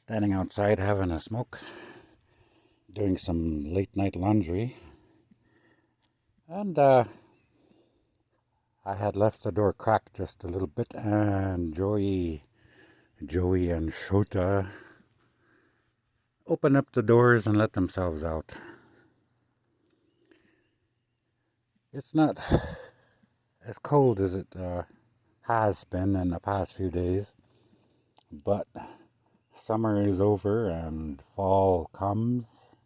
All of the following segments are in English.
Standing outside having a smoke, doing some late night laundry, and I had left the door cracked just a little bit, and Joey and Shota open up the doors and let themselves out. It's not as cold as it has been in the past few days, but summer is over and fall comes,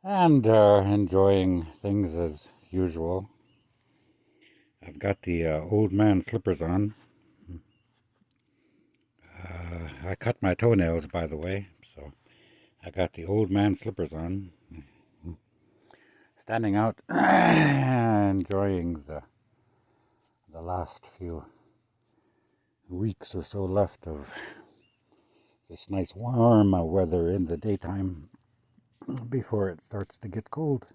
and enjoying things as usual. I've got the old man slippers on. I cut my toenails, by the way, so I got the old man slippers on. Standing out, enjoying the last few weeks or so left of this nice warm weather in the daytime before it starts to get cold.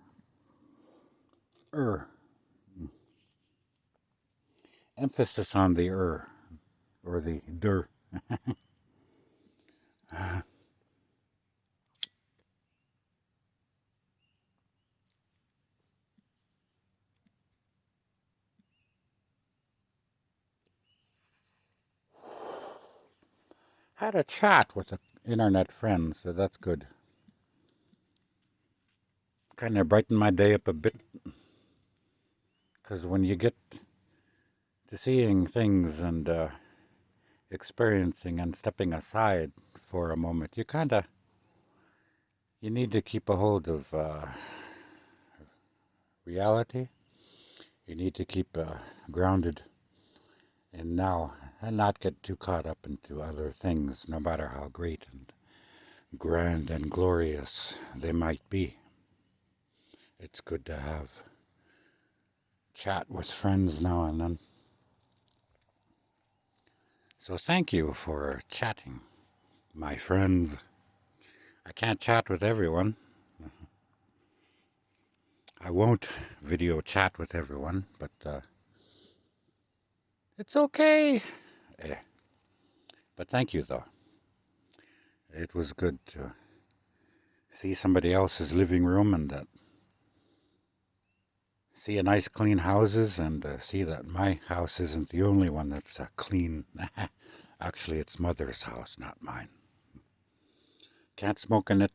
Emphasis on the or the der. Had a chat with an internet friend, so that's good. Kind of brightened my day up a bit, because when you get to seeing things and experiencing and stepping aside for a moment, you need to keep a hold of reality. You need to keep grounded in now and not get too caught up into other things, no matter how great and grand and glorious they might be. It's good to have chat with friends now and then. So thank you for chatting, my friends. I can't chat with everyone. I won't video chat with everyone, but it's okay. But thank you, though. It was good to see somebody else's living room and see a nice clean houses and see that my house isn't the only one that's clean. Actually, it's Mother's house, not mine. Can't smoke in it.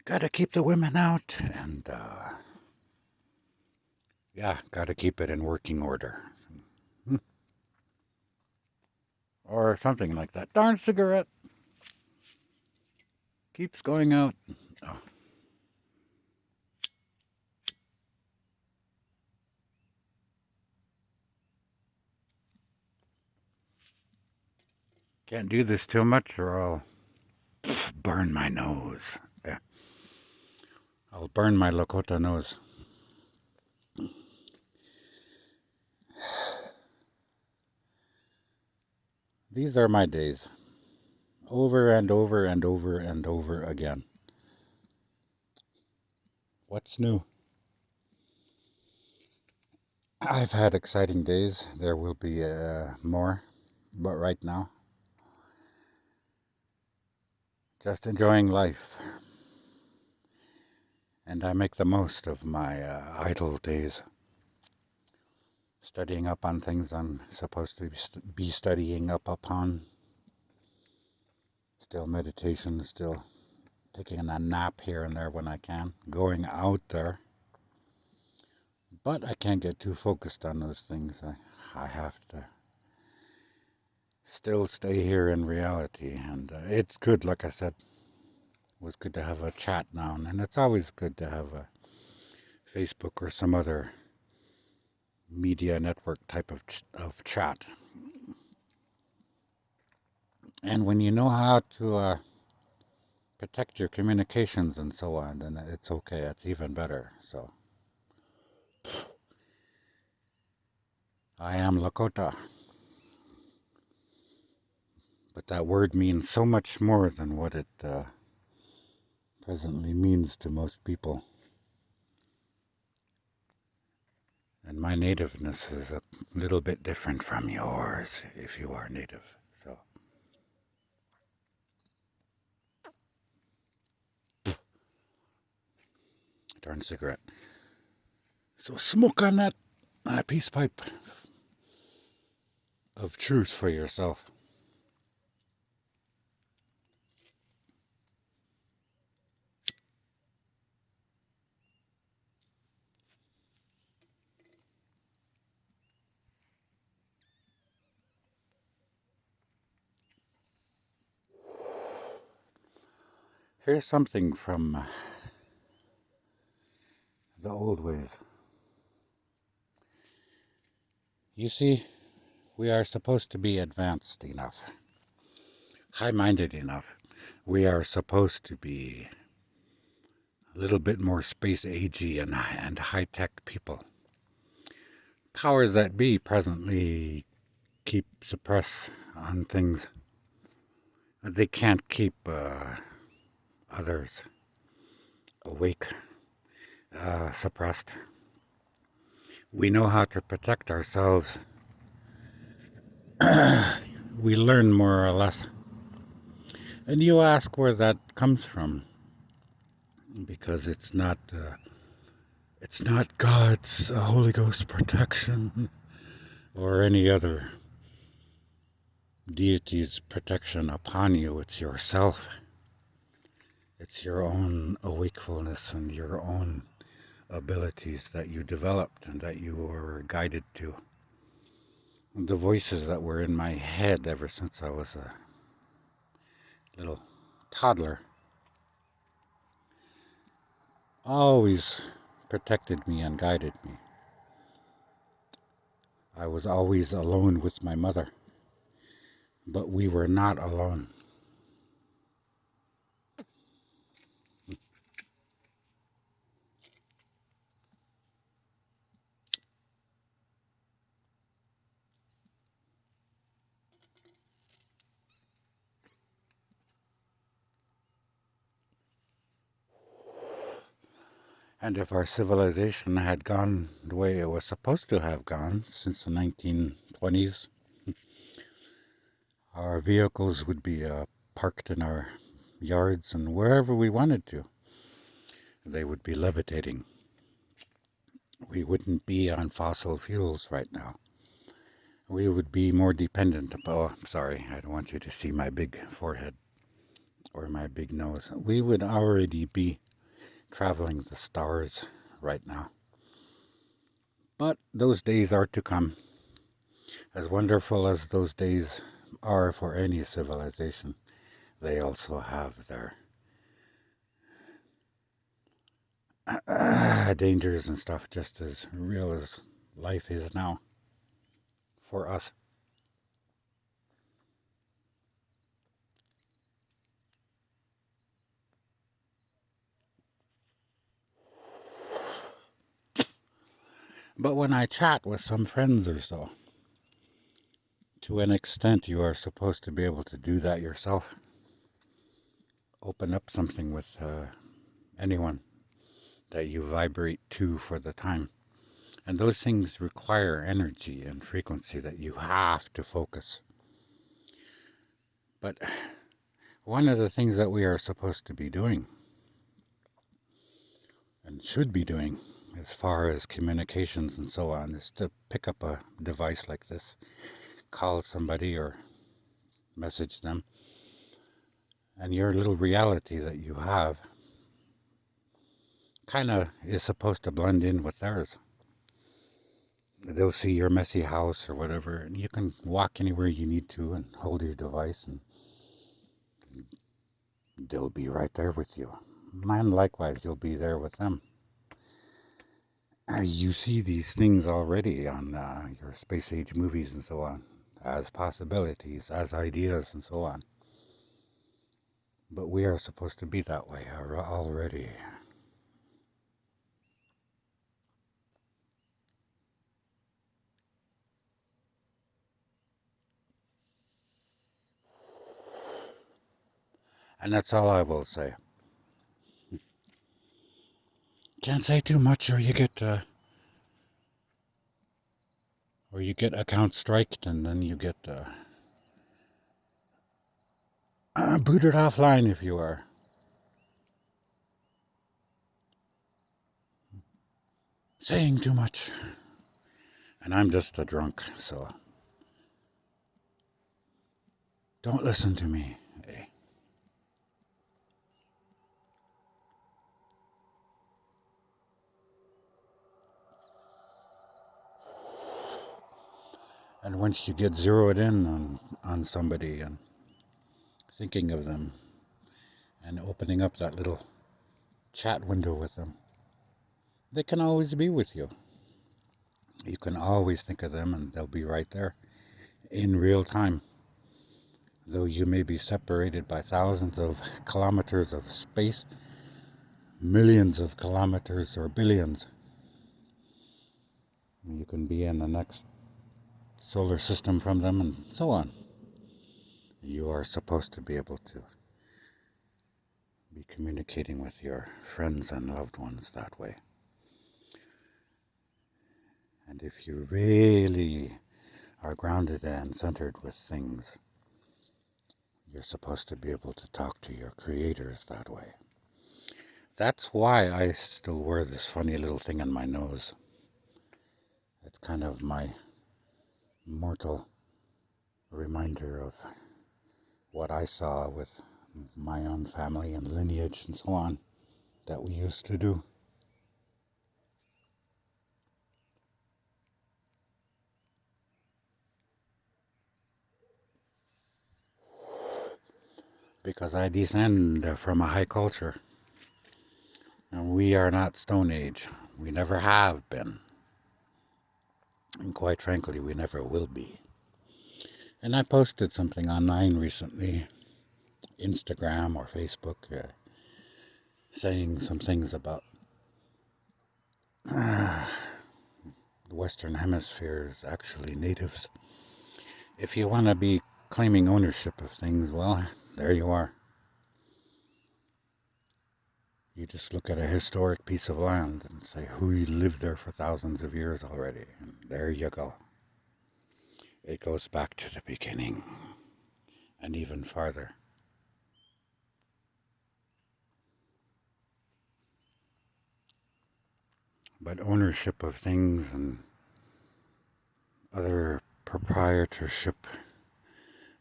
Gotta keep the women out, and gotta keep it in working order. Or something like that. Darn cigarette. Keeps going out. Oh. Can't do this too much or I'll burn my nose. Yeah. I'll burn my Lakota nose. These are my days. Over and over and over and over again. What's new? I've had exciting days. There will be more. But right now, just enjoying life. And I make the most of my idle days. Studying up on things I'm supposed to be studying up upon. Still meditation, still taking a nap here and there when I can. Going out there. But I can't get too focused on those things. I have to still stay here in reality. And it's good, like I said. It was good to have a chat now and then. It's always good to have a Facebook or some other media network type of chat. And when you know how to protect your communications and so on, then it's okay. It's even better. So, I am Lakota. But that word means so much more than what it presently means to most people. And my nativeness is a little bit different from yours if you are native. So darn cigarette. So smoke on that peace pipe of truth for yourself. Here's something from the old ways. You see, we are supposed to be advanced enough, high-minded enough. We are supposed to be a little bit more space-agey and high-tech people. Powers that be presently keep suppress on things. They can't keep others awake, suppressed. We know how to protect ourselves. We learn more or less. And you ask where that comes from, because it's not God's Holy Ghost protection or any other deity's protection upon you. It's yourself. It's your own awakefulness and your own abilities that you developed and that you were guided to. The voices that were in my head ever since I was a little toddler always protected me and guided me. I was always alone with my mother, but we were not alone. And if our civilization had gone the way it was supposed to have gone since the 1920s, our vehicles would be parked in our yards and wherever we wanted to. They would be levitating. We wouldn't be on fossil fuels right now. We would be more dependent upon... Oh, sorry, I don't want you to see my big forehead or my big nose. We would already be traveling the stars right now. But those days are to come. As wonderful as those days are for any civilization, they also have their dangers and stuff, just as real as life is now for us. But when I chat with some friends or so, to an extent you are supposed to be able to do that yourself. Open up something with anyone that you vibrate to for the time. And those things require energy and frequency that you have to focus. But one of the things that we are supposed to be doing, and should be doing, as far as communications and so on, is to pick up a device like this, call somebody or message them, and your little reality that you have kind of is supposed to blend in with theirs. They'll see your messy house or whatever, and you can walk anywhere you need to and hold your device, and they'll be right there with you. And likewise, you'll be there with them. You see these things already on your space age movies and so on, as possibilities, as ideas and so on. But we are supposed to be that way already. And that's all I will say. Can't say too much, or you get account striked, and then you get booted offline if you are. saying too much. And I'm just a drunk, so don't listen to me. Eh? And once you get zeroed in on somebody and thinking of them and opening up that little chat window with them, they can always be with you. You can always think of them and they'll be right there in real time. Though you may be separated by thousands of kilometers of space, millions of kilometers or billions, you can be in the next solar system from them and so on. You are supposed to be able to be communicating with your friends and loved ones that way. And if you really are grounded and centered with things, you're supposed to be able to talk to your creators that way. That's why I still wear this funny little thing on my nose. It's kind of my mortal reminder of what I saw with my own family and lineage and so on that we used to do. Because I descend from a high culture. And we are not Stone Age. We never have been. And quite frankly, we never will be. And I posted something online recently, Instagram or Facebook, saying some things about the Western Hemisphere is actually natives. If you want to be claiming ownership of things, well, there you are. You just look at a historic piece of land and say who lived there for thousands of years already, and there you go. It goes back to the beginning, and even farther. But ownership of things and other proprietorship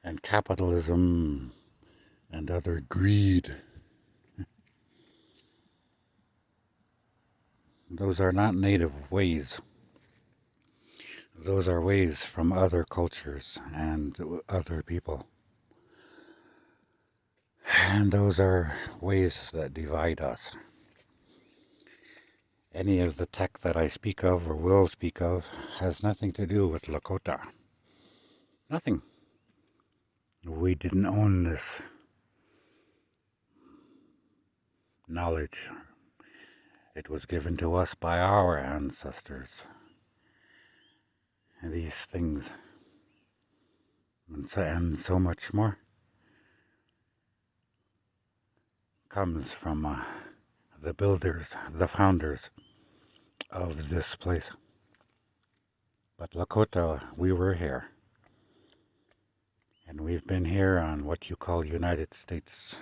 and capitalism and other greed, those are not native ways. Those are ways from other cultures and other people. And those are ways that divide us. Any of the tech that I speak of or will speak of has nothing to do with Lakota. Nothing. We didn't own this knowledge. It was given to us by our ancestors. And these things, and so much more, comes from the builders, the founders of this place. But Lakota, we were here. And we've been here on what you call United States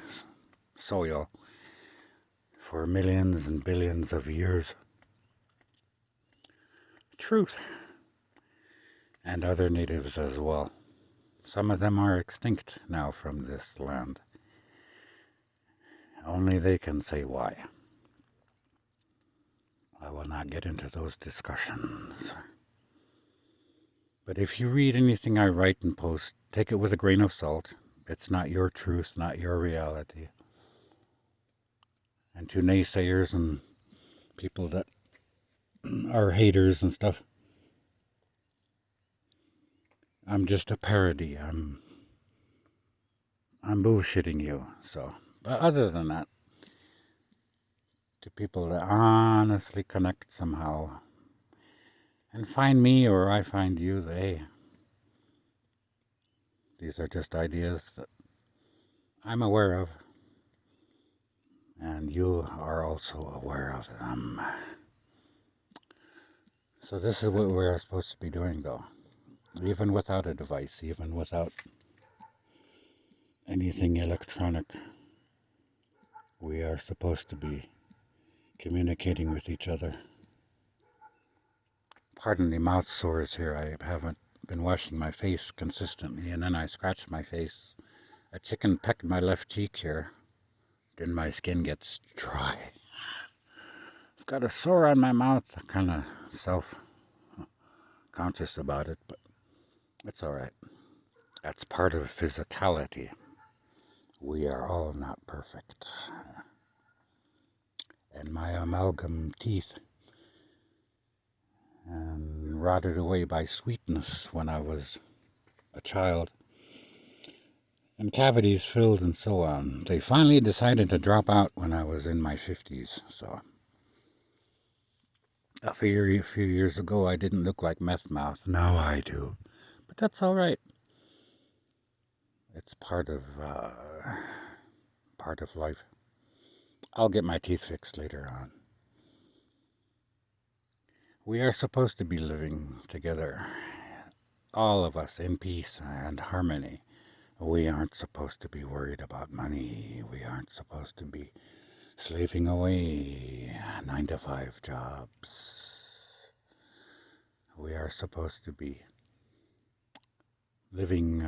soil for millions and billions of years. Truth. And other natives as well. Some of them are extinct now from this land. Only they can say why. I will not get into those discussions. But if you read anything I write and post, take it with a grain of salt. It's not your truth, not your reality. And to naysayers and people that are haters and stuff, I'm just a parody. I'm bullshitting you. So, but other than that, to people that honestly connect somehow and find me or I find you, these are just ideas that I'm aware of, and you are also aware of them. So this is what we're supposed to be doing, though. Even without a device, even without anything electronic, we are supposed to be communicating with each other Pardon the mouth sores here. I haven't been washing my face consistently, and then I scratched my face. A chicken pecked my left cheek here. Then my skin gets dry. I've got a sore on my mouth. I'm kind of self-conscious about it, but it's all right. That's part of physicality. We are all not perfect. And my amalgam teeth rotted away by sweetness when I was a child, and cavities filled and so on. They finally decided to drop out when I was in my 50s, so a few years ago I didn't look like meth mouth. Now I do, but that's all right. It's part of life. I'll get my teeth fixed later on. We are supposed to be living together, all of us, in peace and harmony. We aren't supposed to be worried about money. We aren't supposed to be slaving away 9-to-5 jobs. We are supposed to be living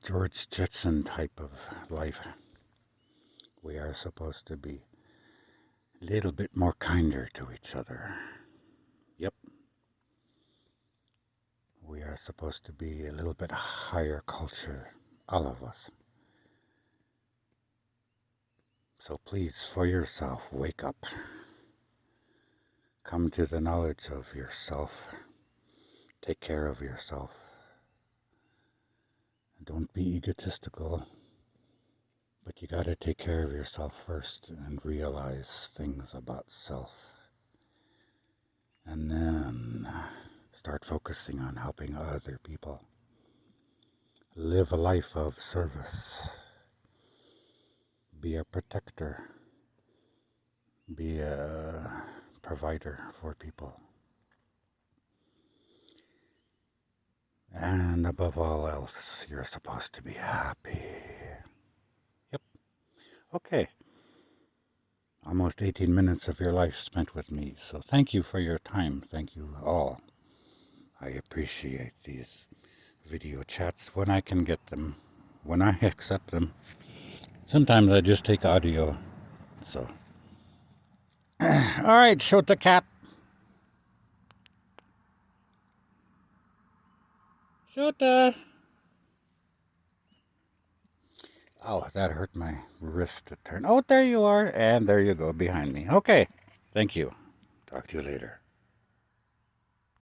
George Jetson type of life. We are supposed to be a little bit more kinder to each other. Yep. We are supposed to be a little bit higher culture, all of us. So please, for yourself, wake up. Come to the knowledge of yourself. Take care of yourself. Don't be egotistical, but you gotta take care of yourself first and realize things about self. And then start focusing on helping other people. Live a life of service. Be a protector. Be a provider for people. And above all else, you're supposed to be happy. Yep. Okay. Almost 18 minutes of your life spent with me. So thank you for your time. Thank you all. I appreciate these video chats when I can get them, when I accept them. Sometimes I just take audio. So. All right, Shota Cat. Shota. Oh, that hurt my wrist to turn. Oh, there you are. And there you go behind me. Okay. Thank you. Talk to you later.